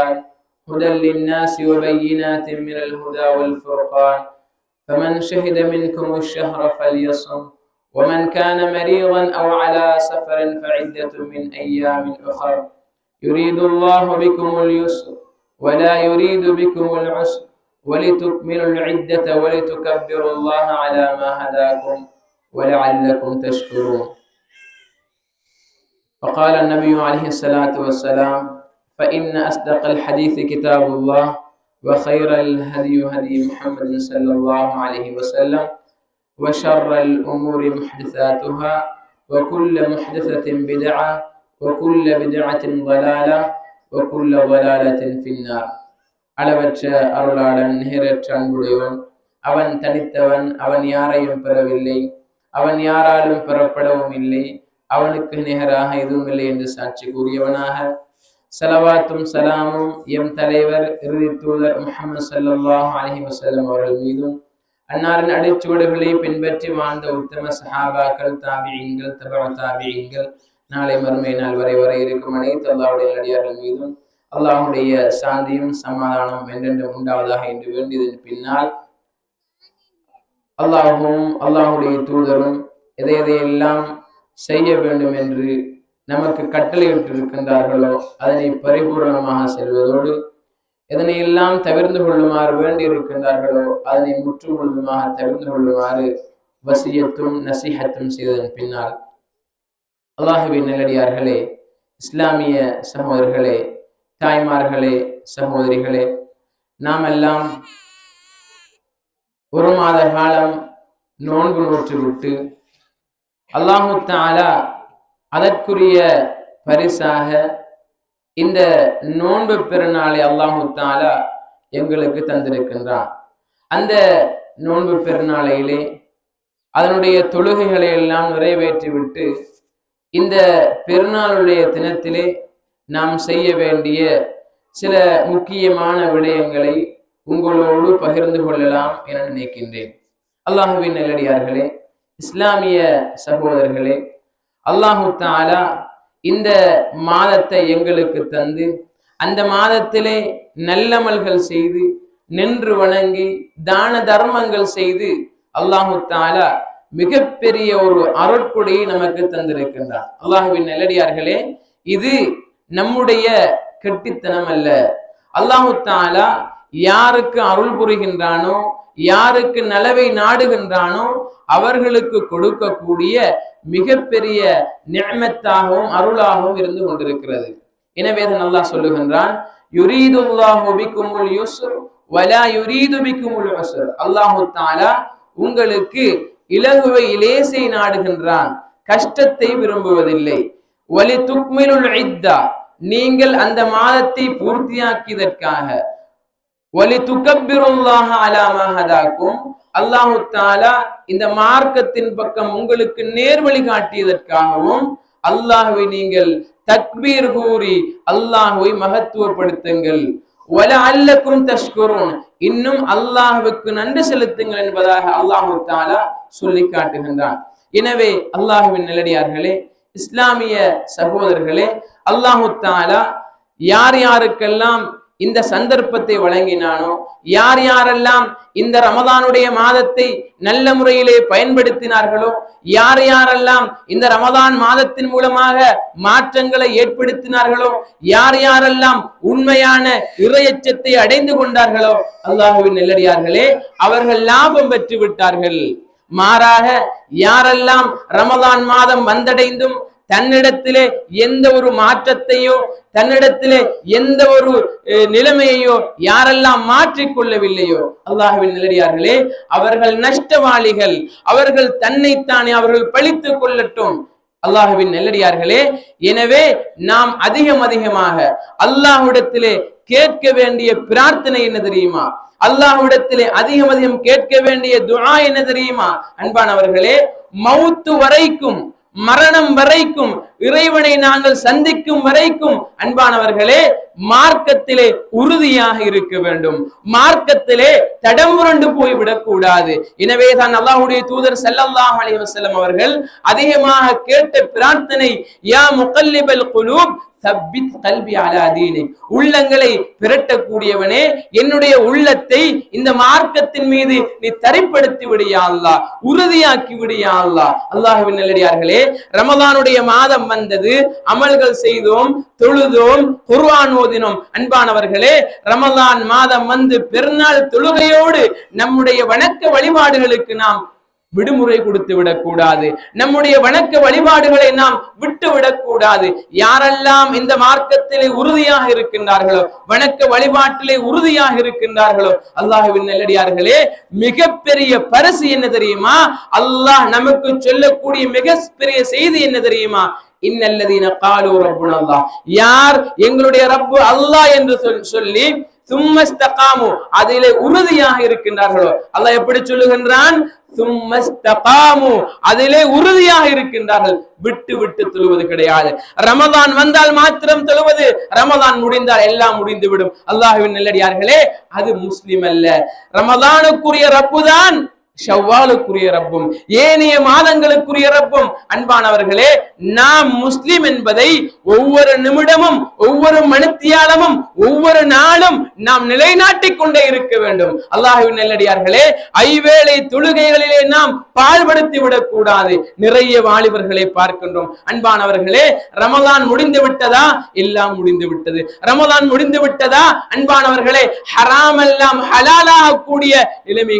والقرآن هدى للناس وبينات من الهدى والفرقان فمن شهد منكم الشهر فليصم ومن كان مريضا أو على سفر فعدة من أيام أخر يريد الله بكم اليسر ولا يريد بكم العسر ولتكملوا العدة ولتكبروا الله على ما هداكم ولعلكم تشكرون. وقال النبي عليه الصلاة والسلام: فإن أصدق الحديث كتاب الله وخير الهدي هدي محمد صلى الله عليه وسلم وشر الأمور محدثاتها وكل محدثة بدعة وكل بدعة ضلالة وكل ضلالة في النار. அளவற்ற அருளாளன் நிகரற்ற அன்புடையவன், அவன் தனித்தவன், அவன் யாரையும் பெறவில்லை, அவன் யாராலும் பெறப்படவும் இல்லை, அவனுக்கு நிகராக எதுவும் இல்லை என்று சாட்சி கூறியவனாக ஸலவாத்தும் சலாமும் எம் தலைவர் இறுதி தூதர் முஹம்மது ஸல்லல்லாஹு அலைஹி வஸல்லம் அவர்கள் மீதும், அன்னாரின் அடிச்சுவடுகளை பின்பற்றி வாழ்ந்த உத்தம சஹாபாக்கள், தாபிஈன்கள், தபஅ தாபிஈன்கள், நாளை மறுமை நாள் வரை இருக்கும் அனைத்து அல்லாஹ்வுடைய அடியார்கள் மீதும் அல்லாஹ்வுடைய சாந்தியும் சமாதானம் என்றென்றும் உண்டாவதாக என்று வேண்டியதன் பின்னால், அல்லாஹும் அல்லாஹ்வுடைய தூதரும் எதையெல்லாம் செய்ய வேண்டும் என்று நமக்கு கட்டளையிட்டிருக்கின்றார்களோ அதனை பரிபூர்ணமாக செல்வதோடு, எதனையெல்லாம் தவிர்ந்து கொள்ளுமாறு வேண்டி இருக்கின்றார்களோ அதனை முற்றுமுழுதுமாக தவிர்ந்து கொள்ளுமாறு வசியத்தும் நசிஹத்தும் செய்ததன் பின்னால், அல்லாஹுவின் நல்லடியார்களே, இஸ்லாமிய சகோதரர்களே, தாய்மார்களே, சகோதரிகளே, நாம் எல்லாம் ஒரு மாத காலம் நோன்பு நோற்றுவிட்டு அல்லாஹு தஆலா அதற்குரிய பரிசாக இந்த நோன்பு பெருநாளை அல்லாஹு தஆலா எங்களுக்கு தந்திருக்கின்றான். அந்த நோன்பு பெருநாளையிலே அதனுடைய தொழுகைகளை எல்லாம் நிறைவேற்றிவிட்டு இந்த பெருநாளுடைய தினத்திலே நாம் செய்ய வேண்டிய சில முக்கியமான விடயங்களை உங்களோடு பகிர்ந்து கொள்ளலாம் என நினைக்கின்றேன். அல்லாஹுவின் நல்லடியார்களே, இஸ்லாமிய சகோதரர்களே, அல்லாஹு தஆலா இந்த மாதத்தை எங்களுக்கு தந்து அந்த மாதத்திலே நல்லமல்கள் செய்து நின்று வணங்கி தான தர்மங்கள் செய்து அல்லாஹு தஆலா மிகப்பெரிய ஒரு அருட்கொடையை நமக்கு தந்திருக்கின்றார். அல்லாஹுவின் நல்லடியார்களே, இது நம்முடைய கெட்டித்தனம் அல்ல. அல்லாஹு தஆலா யாருக்கு அருள் புரிகின்றானோ, யாருக்கு நலவை நாடுகின்றானோ அவர்களுக்கு கொடுக்கக்கூடிய மிகப்பெரிய நிஅமத்தாகவும் அருளாகவும் இருந்து கொண்டிருக்கிறது. எனவே தான் அல்லாஹ் சொல்லுகின்றான், யுரீதுல்லாஹு பிக்குமுல் யுஸ்ர் வலா யுரீது பிக்குமுல் உஸ்ர். அல்லாஹு தஆலா உங்களுக்கு இலகுவை இலேசை நாடுகின்றான், கஷ்டத்தை விரும்புவதில்லை. வலி துக்மிலுல் இத்தா, நீங்கள் அந்த மாதத்தை பூர்த்தியாக்கியதற்காக, வலி துகப்பிருல்லாஹ அலா மா ஹதாக்கும், அல்லாஹு தஆலா இந்த மார்க்கத்தின் பக்கம் உங்களுக்கு நேர்வழி காட்டியதற்காகவும் அல்லாஹ்வை நீங்கள் தக்பீர் கூறி அல்லாஹ்வை மகத்துவப்படுத்துங்கள். வலஅல்லக்கும் தஷ்குரூன், இன்னும் அல்லாஹ்வுக்கு நன்றி செலுத்துங்கள் என்பதாக அல்லாஹு தஆலா சொல்லி காட்டுகின்றான். எனவே அல்லாஹ்வின் நல்லடியார்களே, இஸ்லாமிய சகோதரர்களே, அல்லாஹு தஆலா யார் யாருக்கெல்லாம் இந்த சந்தர்ப்பத்தை வழங்கினானோ, யார் யாரெல்லாம் இந்த ரமதானுடைய மாதத்தை நல்ல முறையிலே பயன்படுத்தினார்களோ, யார் யாரெல்லாம் இந்த ரமதான் மாதத்தின் மூலமாக மாற்றங்களை ஏற்படுத்தினார்களோ, யார் யாரெல்லாம் உண்மையான இறையச்சத்தை அடைந்து கொண்டார்களோ, அல்லாஹ்வின் நல்லடியார்களே, அவர்கள் லாபம் பெற்று விட்டார்கள். மாறாக யாரெல்லாம் ரமதான் மாதம் வந்தடைந்தும் தன்னிடத்திலே எந்த ஒரு மாற்றத்தையோ, தன்னிடத்திலே எந்த ஒரு நிலைமையையோ யாரெல்லாம் மாற்றிக்கொள்ளவில்லையோ, அல்லாஹ்வின் நல்லடியார்களே, அவர்கள் நஷ்டவாளிகள். அவர்கள் தன்னைத்தானே அவர்கள் பழித்துக் கொள்ளட்டும். அல்லாஹ்வின் நல்லடியார்களே, எனவே நாம் அதிகமாக அல்லாஹ்விடத்திலே கேட்க வேண்டிய பிரார்த்தனை என்ன தெரியுமா? அல்லாஹ்விடத்திலே அதிகம் கேட்க வேண்டிய துஆ என்ன தெரியுமா? அன்பானவர்களே, மௌத்து வரைக்கும், மரணம் வரைக்கும், இறைவனை நாங்கள் சந்திக்கும் வரைக்கும் அன்பானவர்களே மார்க்கத்திலே உறுதியாக இருக்க வேண்டும். மார்க்கத்திலே தடம் புரண்டு போய்விடக் கூடாது. எனவே தான் அல்லாஹ்வுடைய தூதர் ஸல்லல்லாஹு அலைஹி வஸல்லம் அவர்கள் அதிகமாக கேட்ட பிரார்த்தனை, யா முகல்லிபல் குலூப் சப்பித் கல்வி அலா தீனிக், உள்ளங்களை பிரட்டக்கூடியவனே, என்னுடைய உள்ளத்தை இந்த மார்க்கத்தின் மீது நீ தரிப்படுத்தி விடியா அல்லாஹ், உறுதியாக்கி விடியா அல்லாஹ். அல்லாஹ்வின் நல்லடியார்களே, ரமலானுடைய மாதம் வந்தது, அமல்கள் செய்தோம், தொழுதோம், குர்ஆன் ஓதினோம். அன்பானவர்களே, ரமலான் மாதம் வந்து பெருநாள் தொழுகையோடு நம்முடைய வணக்க வழிபாடுகளுக்கு நாம் விடுமுறை கொடுத்து விடக்கூடாது. நம்முடைய வணக்க வழிபாடுகளை நாம் விட்டு விடக்கூடாது. யாரெல்லாம் இந்த மார்க்கத்திலே உறுதியாக இருக்கின்றார்களோ, வணக்க வழிபாட்டிலே உறுதியாக இருக்கின்றார்களோ, அல்லாஹ்வின் நல்லடியார்களே, மிகப்பெரிய பரிசு என்ன தெரியுமா? அல்லாஹ் நமக்கு சொல்லக்கூடிய மிக பெரிய செய்தி என்ன தெரியுமா? இன்னல்லதீன காலு ரப்புனா அல்லாஹ், யார் எங்களுடைய ரப்பு அல்லாஹ் என்று சொல்லி சும்மஸ்தகாமு, அதிலே உறுதியாக இருக்கின்றார்களோ, அல்லாஹ் எப்படி சொல்லுகின்றான்? சும்மஸ்தகாமு, அதிலே உறுதியாக இருக்கின்றார்கள். விட்டு விட்டு தொழுவது கிடையாது. ரமதான் வந்தால் மாத்திரம் தொழுவது, ரமதான் முடிந்தால் எல்லாம் முடிந்துவிடும். அல்லாஹ்வின் நல்லடியார்களே, அது முஸ்லிம் அல்ல. ரமதானுக்குரிய ரப்பு தான் ஷவ்வாலுக்குரிய ரப்பும் ஏனைய மாதங்களுக்குரிய ரப்பும். அன்பானவர்களே, நாம் முஸ்லிம் என்பதை ஒவ்வொரு நிமிடமும், ஒவ்வொரு மணித்தியாலமும், ஒவ்வொரு நாளும் நாம் நிலைநாட்டிக் கொண்டே இருக்க வேண்டும். அல்லாஹ்வின் நல்லடியார்களே, ஐவேளை தொழுகைகளிலே நாம் பாழ்படுத்தி விடக்கூடாது. நிறைய வாலிபர்களை பார்க்கின்றோம். அன்பானவர்களே, ரமலான் முடிந்து விட்டதா? எல்லாம் முடிந்து விட்டது. ரமலான் முடிந்து விட்டதா? அன்பானவர்களே, ஹராம் எல்லாம் ஹலாலாக கூடிய நிலைமை